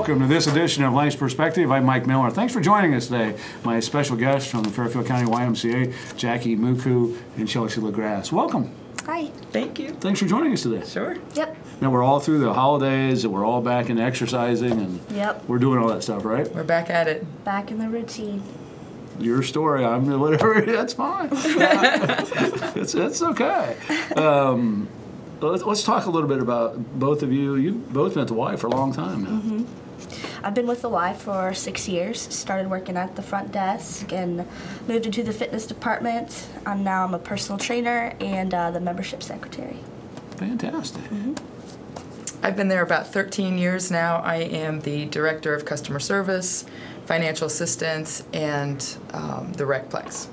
welcome to this edition of Life's Perspective. I'm Mike Miller. Thanks for joining us today. My special guests from the Fairfield County YMCA, Jackie Muku and Chelsea LaGrasse. Welcome. Hi. Thank you. Thanks for joining us today. Sure. Yep. Now we're all through the holidays, and we're all back in exercising, and Yep. we're doing all that stuff, right? We're back at it. Back in the routine. Your story, I'm whatever. That's fine. it's okay. Let's talk a little bit about both of you. You've both been at the Y for a long time now. Mm-hmm. I've been with the Y for 6 years. Started working at the front desk and moved into the fitness department. Now I'm a personal trainer and the membership secretary. Fantastic. Mm-hmm. I've been there about 13 years now. I am the director of customer service, financial assistance, and the Recplex.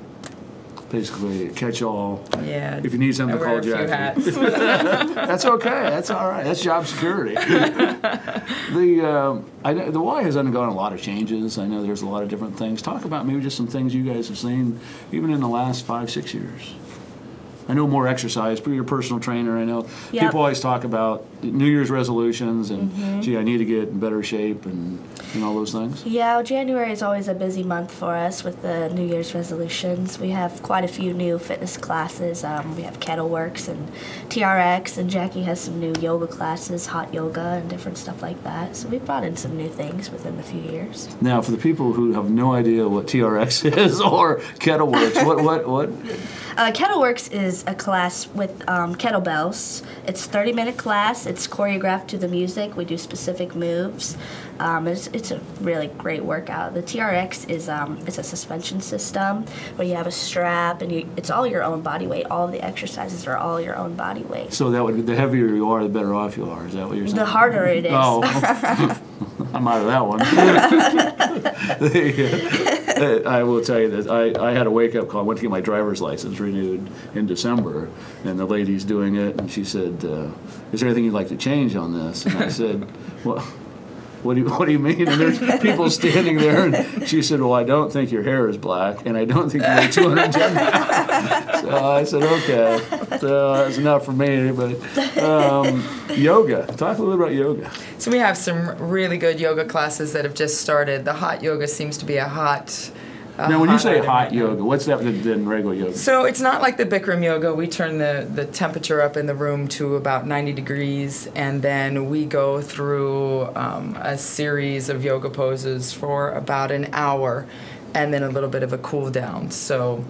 Basically, catch-all. Yeah. If you need something to call Jackie. That's okay. That's all right. That's job security. The Y has undergone a lot of changes. I know there's a lot of different things. Talk about maybe just some things you guys have seen, even in the last 5-6 years. I know more exercise, but you're a personal trainer. I know people always talk about New Year's resolutions and, gee, I need to get in better shape and all those things. Yeah, well, January is always a busy month for us with the New Year's resolutions. We have quite a few new fitness classes. We have Kettleworks and TRX, and Jackie has some new yoga classes, hot yoga, and different stuff like that. So we've brought in some new things within a few years. Now, for the people who have no idea what TRX is or Kettleworks, what? Kettleworks is a class with kettlebells. It's a 30-minute class. It's choreographed to the music. We do specific moves. It's a really great workout. The TRX is it's a suspension system where you have a strap and it's all your own body weight. All of the exercises are all your own body weight. So that would the heavier you are, the better off you are. Is that what you're saying? The harder it is. Oh, I'm out of that one. I will tell you that I had a wake-up call. I went to get my driver's license renewed in December, and the lady's doing it, and she said, is there anything you'd like to change on this? And I said, well, what do you mean? And there's people standing there, and she said, well, I don't think your hair is black, and I don't think you weigh 210 pounds. So I said, okay, so that's enough for me. But yoga, talk a little bit about yoga. So we have some really good yoga classes that have just started. The hot yoga seems to be a hot... Now, when you say hot yoga, what's that than regular yoga? So it's not like the Bikram yoga. We turn the temperature up in the room to about 90 degrees, and then we go through a series of yoga poses for about an hour, and then a little bit of a cool down. So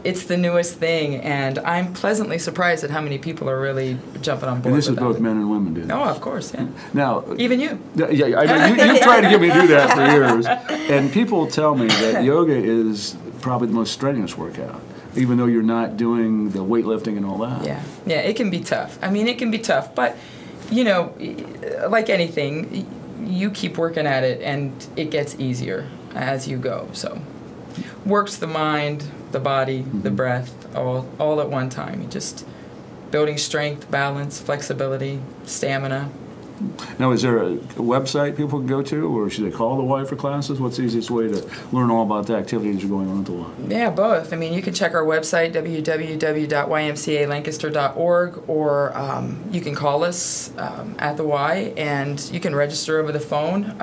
it's the newest thing, and I'm pleasantly surprised at how many people are really jumping on board. And this is both it. men and women do that. Oh, of course, yeah. Now, even you. Yeah, I know. You've tried to get me to do that for years, and people tell me that yoga is probably the most strenuous workout, even though you're not doing the weightlifting and all that. Yeah, it can be tough. I mean, it can be tough, but you know, like anything, you keep working at it, and it gets easier as you go. So works the mind, the body, the breath, all at one time. You just building strength, balance, flexibility, stamina. Now, is there a website people can go to, or should they call the Y for classes? What's the easiest way to learn all about the activities that are going on at the Y? Yeah, both. I mean, you can check our website, www.ymcalancaster.org, or you can call us at the Y, and you can register over the phone.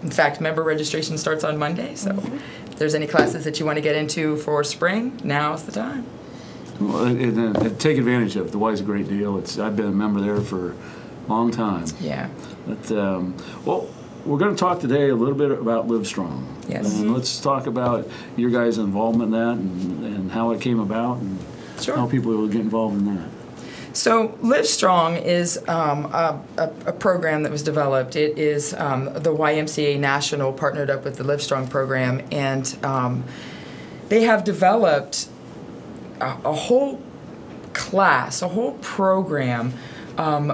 In fact, member registration starts on Monday, so if there's any classes that you want to get into for spring, now's the time. Well, take advantage of it. The Y is a great deal. I've been a member there for a long time. Yeah. But, well, we're going to talk today a little bit about Live Strong. Yes. And let's talk about your guys' involvement in that and how it came about and how people will get involved in that. So Live Strong is a program that was developed. It is the YMCA National partnered up with the Live Strong program, and they have developed a whole class, a whole program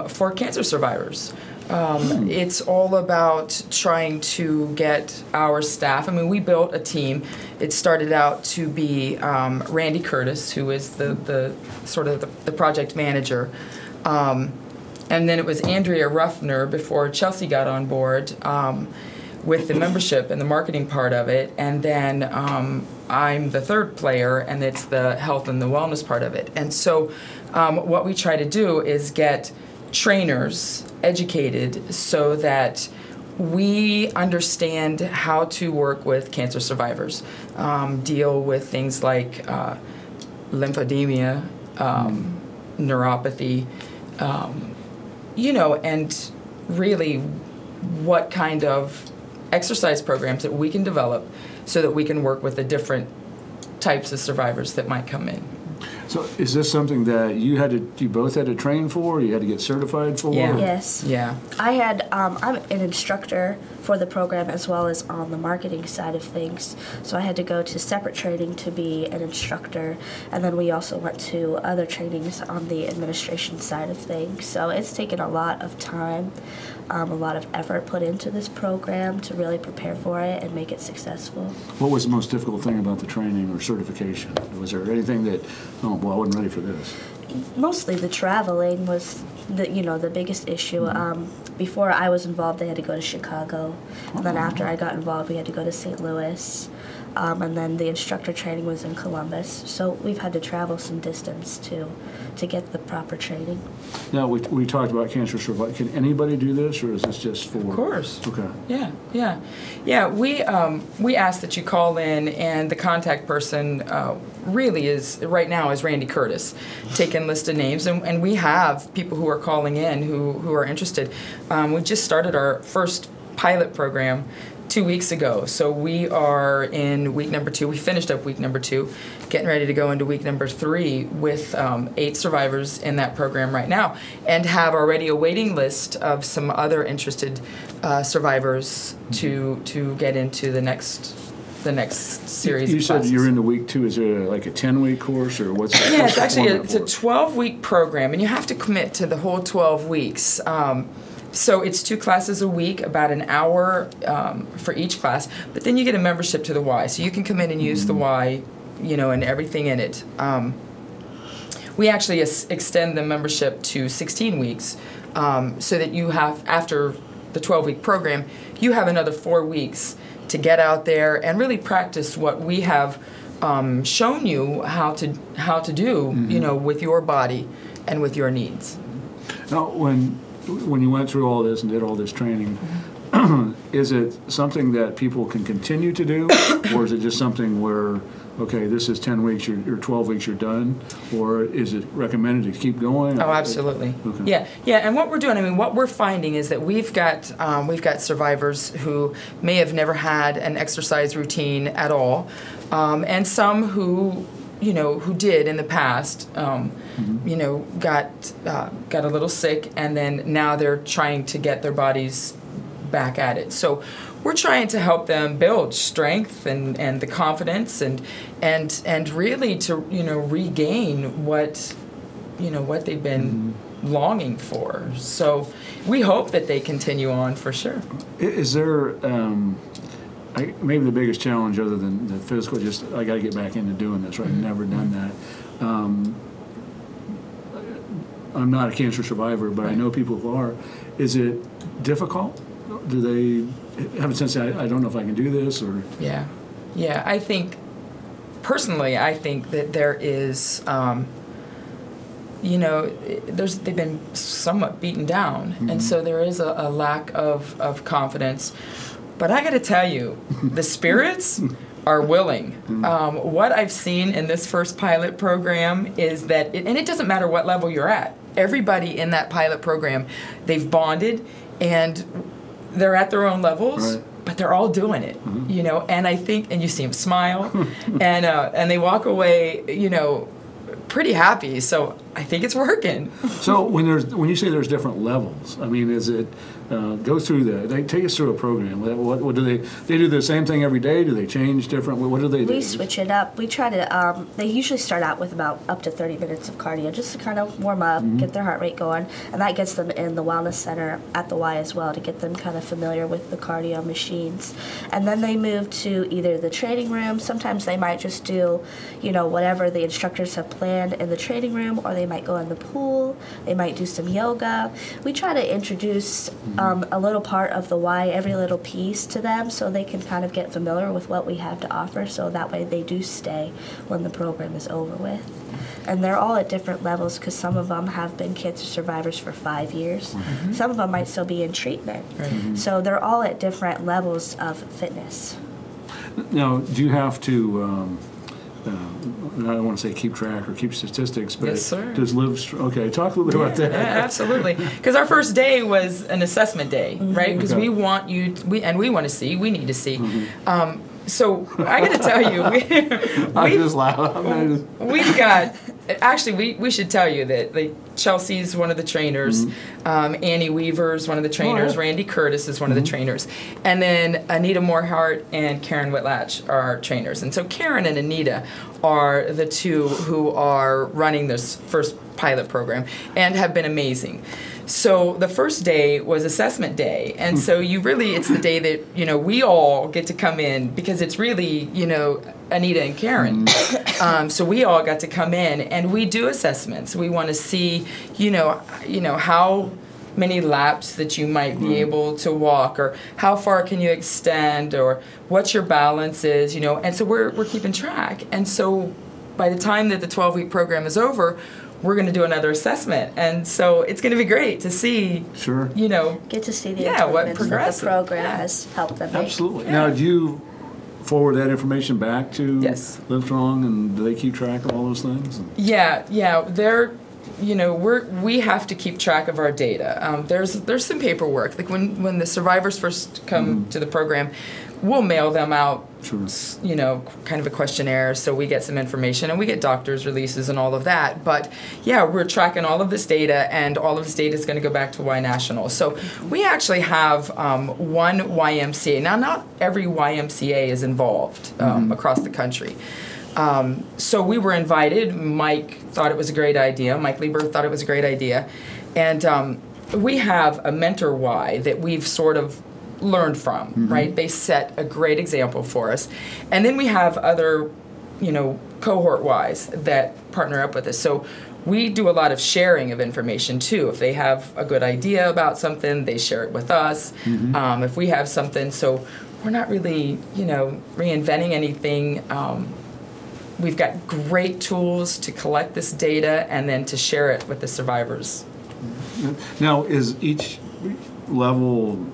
for cancer survivors. It's all about trying to get our staff. I mean, we built a team. It started out to be Randy Curtis, who is the sort of the project manager, and then it was Andrea Ruffner before Chelsea got on board with the membership and the marketing part of it, and then I'm the third player, and it's the health and the wellness part of it. And so what we try to do is get trainers educated so that we understand how to work with cancer survivors, deal with things like lymphedema, neuropathy, and really what kind of exercise programs that we can develop so that we can work with the different types of survivors that might come in. So is this something that you both had to train for, or you had to get certified for? Yeah. Yes. Yeah. I'm an instructor for the program as well as on the marketing side of things. So I had to go to separate training to be an instructor, and then we also went to other trainings on the administration side of things. So it's taken a lot of time, a lot of effort put into this program to really prepare for it and make it successful. What was the most difficult thing about the training or certification? Was there anything that, I wasn't ready for this? Mostly the traveling was the biggest issue. Before I was involved, they had to go to Chicago, and then after I got involved, we had to go to St. Louis, and then the instructor training was in Columbus. So we've had to travel some distance to get the proper training. Now, we talked about cancer survival. Can anybody do this, or is this just for? Of course. Okay. Yeah. We ask that you call in, and the contact person really is right now is Randy Curtis, taking list of names, and we have people who are calling in who are interested. We just started our first pilot program 2 weeks ago, so we are in week number 2. We finished up week number 2, getting ready to go into week number 3 with 8 survivors in that program right now, and have already a waiting list of some other interested survivors to get into the next series. You of said classes. you're into week 2. Is it like a 10-week course, or what's? Yeah, what's it's actually the it's a format 12-week program, and you have to commit to the whole 12 weeks. So it's 2 classes a week, about an hour for each class. But then you get a membership to the Y, so you can come in and use the Y, and everything in it. We actually extend the membership to 16 weeks, so that you have, after the 12-week program, you have another 4 weeks to get out there and really practice what we have shown you how to do, with your body and with your needs. Now, when you went through all this and did all this training, is it something that people can continue to do, or is it just something where, okay, this is 10 weeks, or 12 weeks, you're done, or is it recommended to keep going? Oh, absolutely. Okay. Yeah. And what we're doing, what we're finding is that we've got survivors who may have never had an exercise routine at all, and some who did in the past, got a little sick, and then now they're trying to get their bodies back at it. So we're trying to help them build strength and the confidence and really to regain what they've been longing for. So we hope that they continue on for sure. Is there maybe the biggest challenge, other than the physical, just I got to get back into doing this, right? I've never done that. I'm not a cancer survivor, but I know people who are. Is it difficult? Do they have a sense that I don't know if I can do this, or? Yeah. I think personally, that there is, they've been somewhat beaten down, and so there is a lack of confidence. But I got to tell you, the spirits are willing. What I've seen in this first pilot program is that, and it doesn't matter what level you're at, everybody in that pilot program, they've bonded, and they're at their own levels, right, but they're all doing it, and I think, and you see them smile, and they walk away, pretty happy. So I think it's working. So when you say there's different levels, I mean, is it go through that? They take us through a program. What do they do the same thing every day? Do they change different? What do they do? We switch it up. We try to. They usually start out with about up to 30 minutes of cardio, just to kind of warm up, get their heart rate going, and that gets them in the wellness center at the Y as well to get them kind of familiar with the cardio machines. And then they move to either the training room. Sometimes they might just do, whatever the instructors have planned in the training room, or they might go in the pool. They might do some yoga. We try to introduce a little part of the Y, every little piece to them, so they can kind of get familiar with what we have to offer, so that way they do stay when the program is over with. and they're all at different levels because some of them have been cancer survivors for 5 years. Some of them might still be in treatment. So they're all at different levels of fitness. Now, do you have to, I don't want to say keep track or keep statistics, but Yes, sir. does okay, talk a little bit about that. Yeah, absolutely. Because our first day was an assessment day, right? Because Okay. we want you, we want to see, we need to see. So I got to tell you, I just laugh. we've got, actually, we should tell you that like Chelsea's one of the trainers, Annie Weaver's one of the trainers, yeah. Randy Curtis is one of the trainers, and then Anita Morehart and Karen Whitlatch are our trainers. And so Karen and Anita are the two who are running this first pilot program and have been amazing. So the first day was assessment day, and so it's the day that we all get to come in because it's really Anita and Karen. So we all got to come in and we do assessments. We want to see how many laps that you might be able to walk, or how far can you extend, or what your balance is, and so we're keeping track. And so by the time that the 12-week program is over, we're going to do another assessment, and so it's going to be great to see. Sure. Get to see the what improvements that progresses. the program has helped them make. Absolutely. Now, do you forward that information back to Yes. Livestrong, and do they keep track of all those things? Yeah, they're, we have to keep track of our data. There's some paperwork. Like when the survivors first come to the program, we'll mail them out, Sure. kind of a questionnaire, so we get some information, and we get doctor's releases and all of that. But yeah, we're tracking all of this data, and all of this data is going to go back to Y National. So we actually have one YMCA. Now, not every YMCA is involved across the country. So we were invited. Mike thought it was a great idea. Mike Lieber thought it was a great idea. And we have a mentor Y that we've sort of learned from, right? They set a great example for us. And then we have other, cohort Ys that partner up with us. So we do a lot of sharing of information too. If they have a good idea about something, they share it with us. If we have something, so we're not really, reinventing anything. We've got great tools to collect this data and then to share it with the survivors. Now, is each level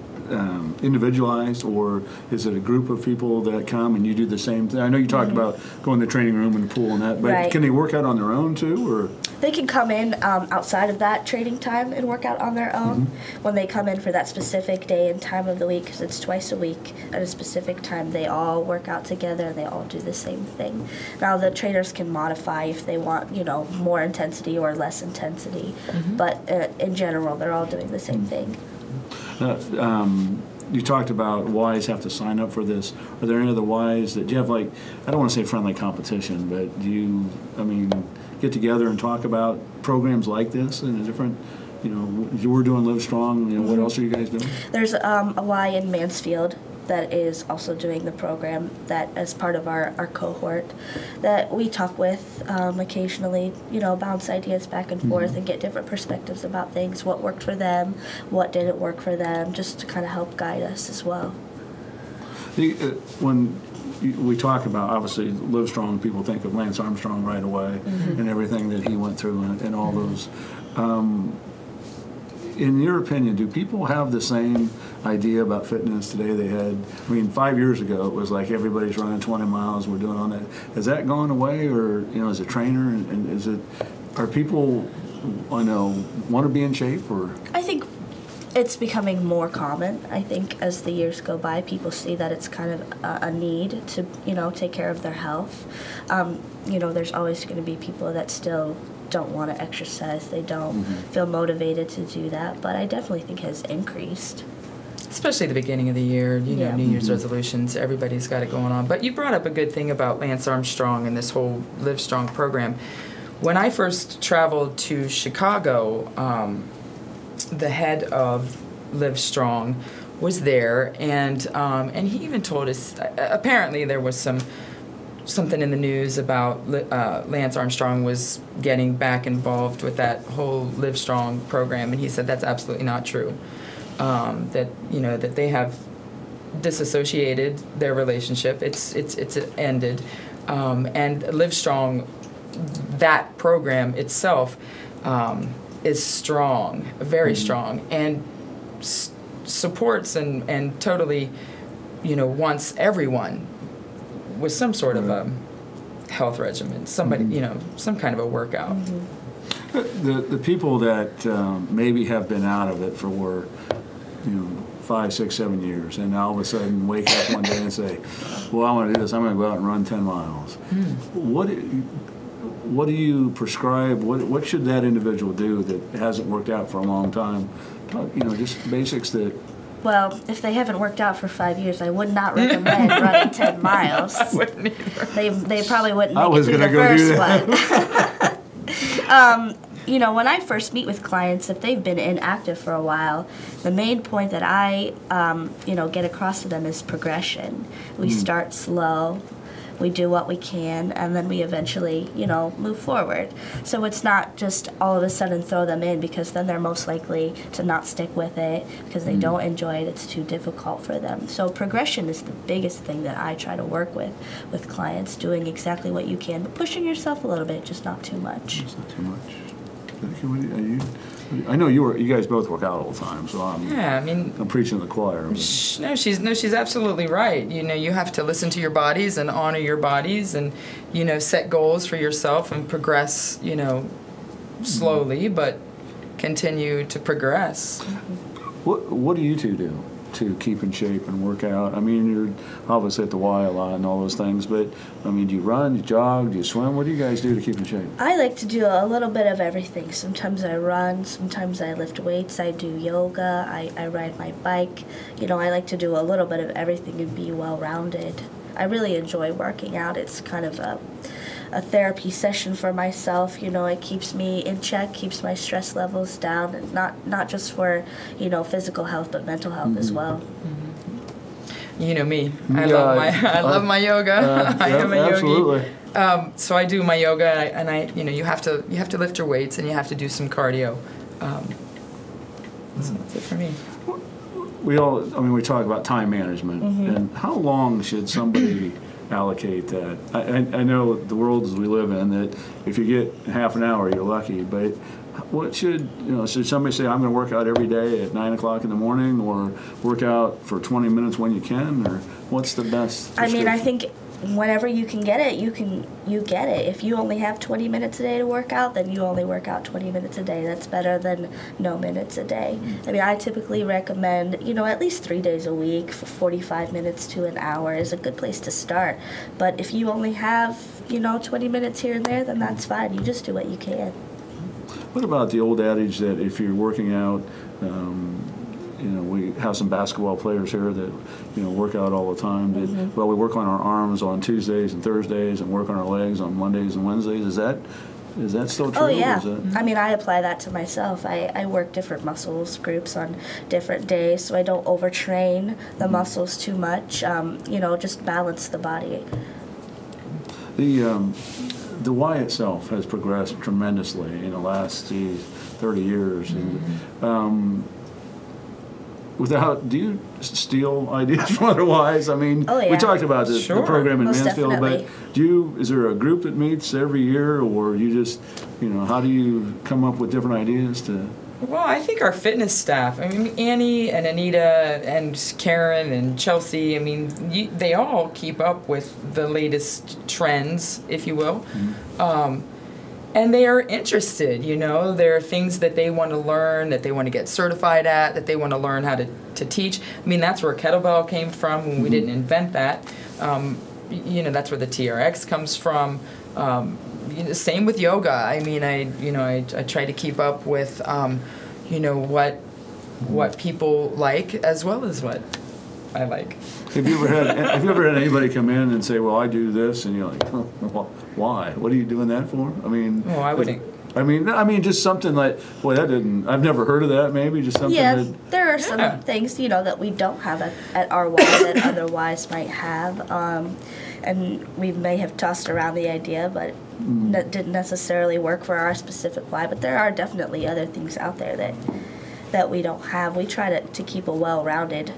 individualized, or is it a group of people that come and you do the same thing? I know you talked about going to the training room and the pool and that, but Right. can they work out on their own too, or? They can come in outside of that training time and work out on their own when they come in for that specific day and time of the week, because it's twice a week at a specific time. They all work out together and they all do the same thing. Now the trainers can modify if they want, more intensity or less intensity, but in general, they're all doing the same thing. You talked about Ys have to sign up for this. Are there any other Ys that do you have, like, I don't want to say friendly competition, but do you, get together and talk about programs like this in a different, we're doing Livestrong, what else are you guys doing? There's a Y in Mansfield that is also doing the program that as part of our cohort that we talk with occasionally, bounce ideas back and forth and get different perspectives about things, what worked for them, what didn't work for them, just to kind of help guide us as well. When we talk about, obviously, Livestrong, people think of Lance Armstrong right away and everything that he went through and all those. In your opinion, do people have the same idea about fitness today they had? 5 years ago, it was like everybody's running 20 miles, we're doing all that. Has that gone away, or, as a trainer, and are people, want to be in shape, or? I think it's becoming more common. I think as the years go by, people see that it's kind of a need to, take care of their health. There's always going to be people that still don't want to exercise. They don't feel motivated to do that, but I definitely think it has increased. Especially the beginning of the year, Yeah. New Year's resolutions, everybody's got it going on. But you brought up a good thing about Lance Armstrong and this whole Livestrong program. When I first traveled to Chicago, the head of Livestrong was there, and he even told us, apparently there was something in the news about Lance Armstrong was getting back involved with that whole Livestrong program, and he said that's absolutely not true. That they have disassociated their relationship. It's ended, and Livestrong that program itself is strong, very strong, and supports and totally, wants everyone with some sort of a health regimen, somebody, some kind of a workout. The people that maybe have been out of it for 5, 6, 7 years, and all of a sudden wake up one day and say, well, I want to do this, I'm going to go out and run 10 miles. What do you prescribe? What should that individual do that hasn't worked out for a long time? Just basics that... Well, if they haven't worked out for 5 years, I would not recommend running 10 miles. I wouldn't either. They probably wouldn't make it through the first one. When I first meet with clients, if they've been inactive for a while, the main point that I, get across to them is progression. We start slow, we do what we can, and then we eventually, move forward. So it's not just all of a sudden throw them in, because then they're most likely to not stick with it because they don't enjoy it, it's too difficult for them. So progression is the biggest thing that I try to work with clients, doing exactly what you can, but pushing yourself a little bit, just not too much. Just not too much. I know you guys both work out all the time, so I'm preaching to the choir. No, she's absolutely right. You have to listen to your bodies and honor your bodies, and set goals for yourself and progress. Slowly, but continue to progress. What do you two do to keep in shape and work out? I mean, you're obviously at the Y a lot and all those things, but I mean, do you run, do you jog, do you swim? What do you guys do to keep in shape? I like to do a little bit of everything. Sometimes I run, sometimes I lift weights, I do yoga, I ride my bike. I like to do a little bit of everything and be well-rounded. I really enjoy working out. It's kind of a therapy session for myself. It keeps me in check, keeps my stress levels down, and not just for physical health, but mental health as well. You know me. I love my yoga. I am a absolutely. yogi. So I do my yoga, and I you have to lift your weights, and you have to do some cardio. So that's it for me. We talk about time management, and how long should somebody allocate that? I know the world as we live in, that if you get half an hour, you're lucky, but what should somebody say, I'm going to work out every day at 9 o'clock in the morning, or work out for 20 minutes when you can, or what's the best? I think whenever you can get it, you get it. If you only have 20 minutes a day to work out, then you only work out 20 minutes a day. That's better than no minutes a day. I typically recommend, at least 3 days a week for 45 minutes to an hour is a good place to start. But if you only have, 20 minutes here and there, then that's fine. You just do what you can. What about the old adage that if you're working out, we have some basketball players here that, work out all the time. We work on our arms on Tuesdays and Thursdays and work on our legs on Mondays and Wednesdays. Is that still true? Oh, yeah. I apply that to myself. I work different muscles groups on different days, so I don't overtrain the muscles too much. Just balance the body. The Y itself has progressed tremendously in the last 30 years. And, do you steal ideas from other Ys? We talked about the program in Most Mansfield, definitely. but is there a group that meets every year, or you just, how do you come up with different ideas to? Well, I think our fitness staff, Annie and Anita and Karen and Chelsea, they all keep up with the latest trends, if you will. And they are interested, There are things that they want to learn, that they want to get certified at, that they want to learn how to teach. That's where kettlebell came from when we didn't invent that. That's where the TRX comes from. Same with yoga. I try to keep up with, what people like as well as what I like. Have you ever had anybody come in and say, "Well, I do this," and you're like, "Why? What are you doing that for?" I wouldn't. Just something like, "Boy, I've never heard of that." Maybe just something. Yeah, there are some things that we don't have at our Y that otherwise might have, and we may have tossed around the idea, but that didn't necessarily work for our specific Y. But there are definitely other things out there that we don't have. We try to keep a well-rounded,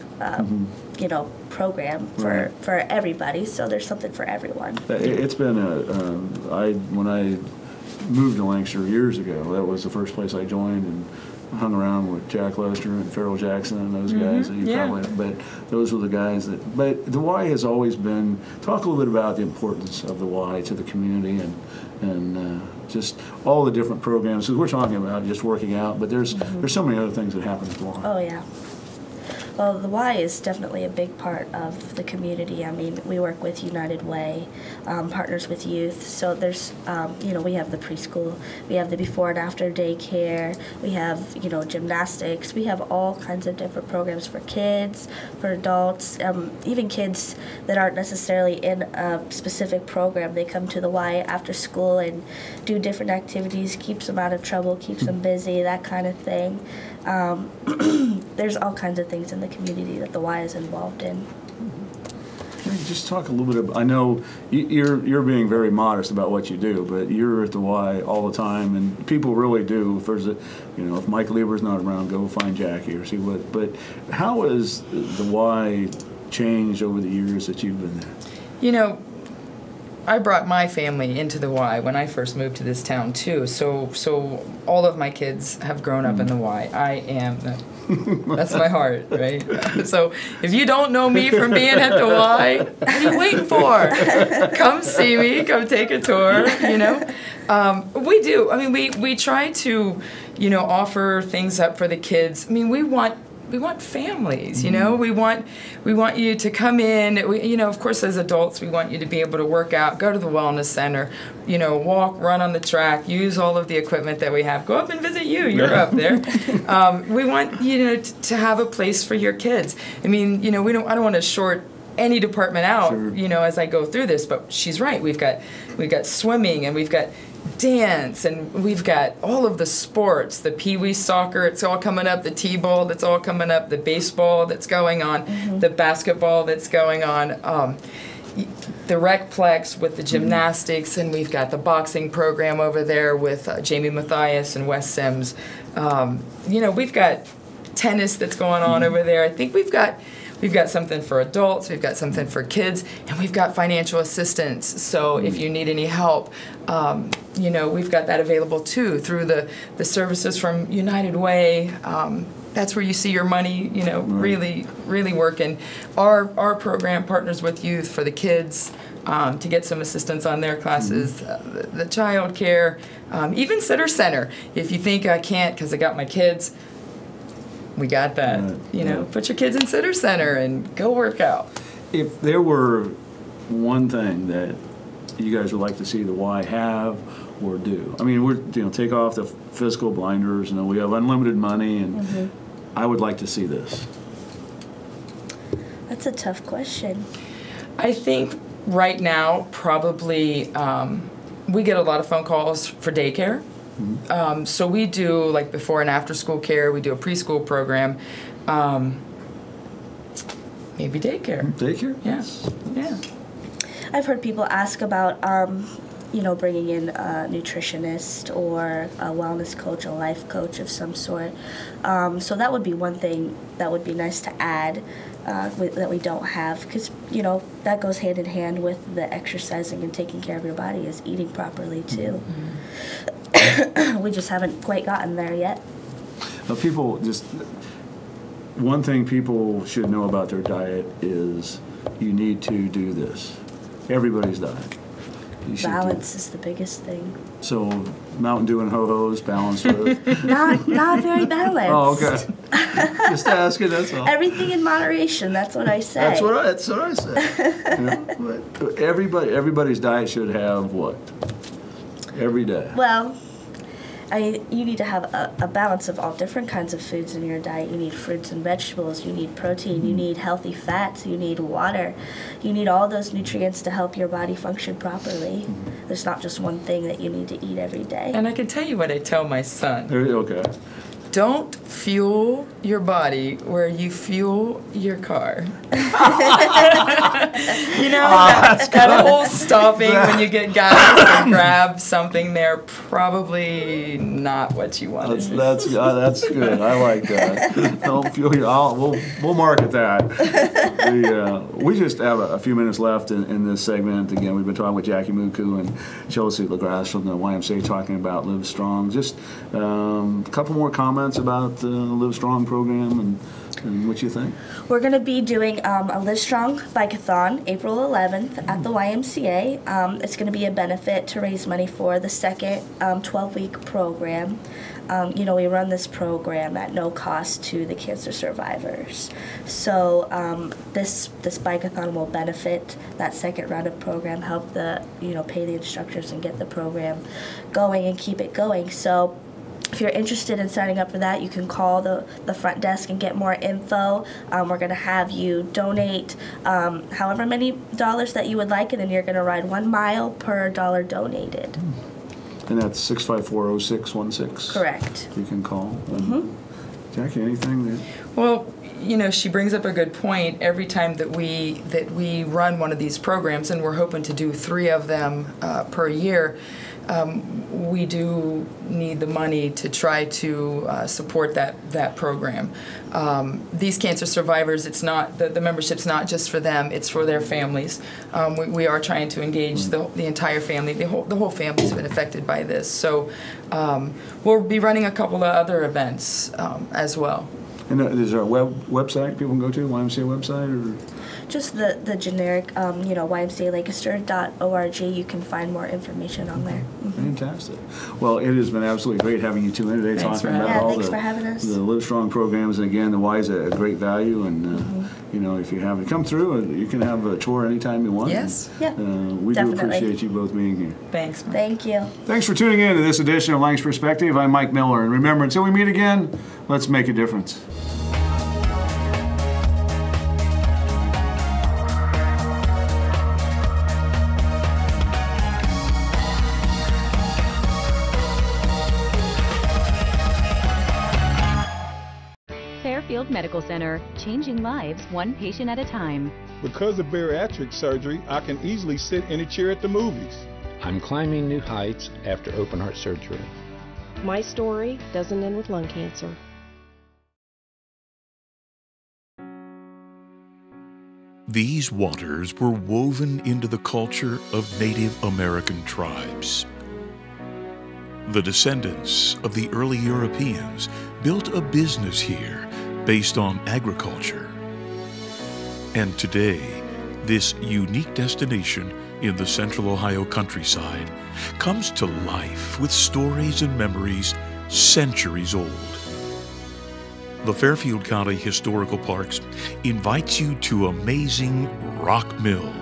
program for everybody. So there's something for everyone. It's been when I moved to Lancaster years ago, that was the first place I joined and hung around with Jack Lester and Farrell Jackson and those guys that you probably, but those were the guys but the Y has always been, talk a little bit about the importance of the Y to the community and just all the different programs, because we're talking about just working out, but there's so many other things that happen at the Y. Oh, yeah. Well, the Y is definitely a big part of the community. I mean, we work with United Way, partners with youth. So there's, we have the preschool, we have the before and after daycare, we have, gymnastics. We have all kinds of different programs for kids, for adults, even kids that aren't necessarily in a specific program. They come to the Y after school and do different activities, keeps them out of trouble, keeps them busy, that kind of thing. There's all kinds of things in the community that the Y is involved in. Just talk a little bit about, I know you're being very modest about what you do, but you're at the Y all the time, and people really do. If Mike Lieber's not around, go find Jackie or see what. But how has the Y changed over the years that you've been there? I brought my family into the Y when I first moved to this town too. So all of my kids have grown up in the Y. That's my heart, right? So if you don't know me from being at the Y, what are you waiting for? Come see me, come take a tour, We do. I mean, we try to, offer things up for the kids. I mean, we want families, we want you to come in, of course as adults we want you to be able to work out, go to the wellness center, walk, run on the track, use all of the equipment that we have, go up and visit you're up there. We want to have a place for your kids. I mean, I don't want to short any department out, Sure. As I go through this, but she's right, we've got swimming and we've got dance, and we've got all of the sports, the pee-wee soccer, it's all coming up, the t-ball that's all coming up, the baseball that's going on, the basketball that's going on, the recplex with the gymnastics, and we've got the boxing program over there with Jamie Mathias and Wes Sims. We've got tennis that's going on over there. I think we've got something for adults, we've got something for kids, and we've got financial assistance. So if you need any help, we've got that available too through the services from United Way. That's where you see your money, really, really working. Our program partners with youth for the kids to get some assistance on their classes, the child care, even Sitter Center. If you think I can't because I got my kids, we got that. Right. Put your kids in Sitter Center and go work out. If there were one thing that you guys would like to see the Y have or do, I mean, we're take off the fiscal blinders. We have unlimited money, and I would like to see this. That's a tough question. I think right now probably we get a lot of phone calls for daycare. So we do like before and after school care. We do a preschool program. Maybe daycare. Daycare? Yeah. I've heard people ask about, bringing in a nutritionist or a wellness coach, a life coach of some sort. So that would be one thing that would be nice to add that we don't have, because, that goes hand in hand with the exercising and taking care of your body is eating properly too. We just haven't quite gotten there yet. One thing people should know about their diet is you need to do this. Everybody's diet. Balance is the biggest thing. So Mountain Dew and Ho-Hos balanced with? Not very balanced. Oh, okay. Just asking, that's all. Everything in moderation, that's what I say. That's what I say. But everybody's diet should have what? Every day. Well, you need to have a balance of all different kinds of foods in your diet. You need fruits and vegetables, you need protein, you need healthy fats, you need water. You need all those nutrients to help your body function properly. There's not just one thing that you need to eat every day. And I can tell you what I tell my son. Okay. don't fuel your body where you fuel your car. That whole stopping when you get gas and grab something there, probably not what you want to do. That's good. I like that. Don't fuel your. We'll market that. We just have a few minutes left in this segment. Again, we've been talking with Jackie Muku and Chelsea LaGrasse from the YMCA talking about Live Strong. Just a couple more comments about the Live Strong program and what you think. We're going to be doing a Live Strong Bike-a-thon April 11th at the YMCA. It's going to be a benefit to raise money for the second 12-week program. We run this program at no cost to the cancer survivors. So this bike-a-thon will benefit that second round of program, help pay the instructors and get the program going and keep it going. So if you're interested in signing up for that, you can call the front desk and get more info. We're going to have you donate however many dollars that you would like, and then you're going to ride 1 mile per dollar donated. And that's 654-0616. Correct. You can call. Jackie, anything that? Well, she brings up a good point. Every time that we run one of these programs, and we're hoping to do 3 of them per year, we do need the money to try to support that program. These cancer survivors, it's not the membership's not just for them; it's for their families. We are trying to engage the entire family. The whole family's been affected by this. So we'll be running a couple of other events as well. And is there a website people can go to, YMCA website, or? Just the generic, YMCALancaster.org. You can find more information on there. Fantastic. Well, it has been absolutely great having you two in today talking about all thanks for having us. The Live Strong programs. And again, the Y is a great value. And, if you have it, come through. You can have a tour anytime you want. Yes. We definitely. do appreciate you both being here. Thanks, Mike. Thank you. Thanks for tuning in to this edition of Lang's Perspective. I'm Mike Miller. And remember, until we meet again, let's make a difference. Fairfield Medical Center, changing lives one patient at a time. Because of bariatric surgery, I can easily sit in a chair at the movies. I'm climbing new heights after open heart surgery. My story doesn't end with lung cancer. These waters were woven into the culture of Native American tribes. The descendants of the early Europeans built a business here based on agriculture. And today, this unique destination in the central Ohio countryside comes to life with stories and memories centuries old. The Fairfield County Historical Parks invites you to amazing Rock Mill.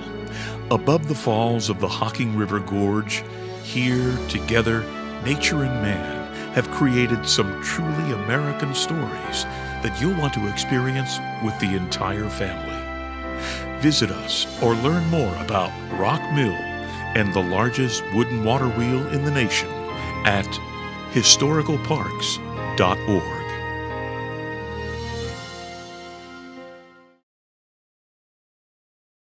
Above the falls of the Hocking River Gorge, here together, nature and man have created some truly American stories that you'll want to experience with the entire family. Visit us or learn more about Rock Mill and the largest wooden water wheel in the nation at historicalparks.org.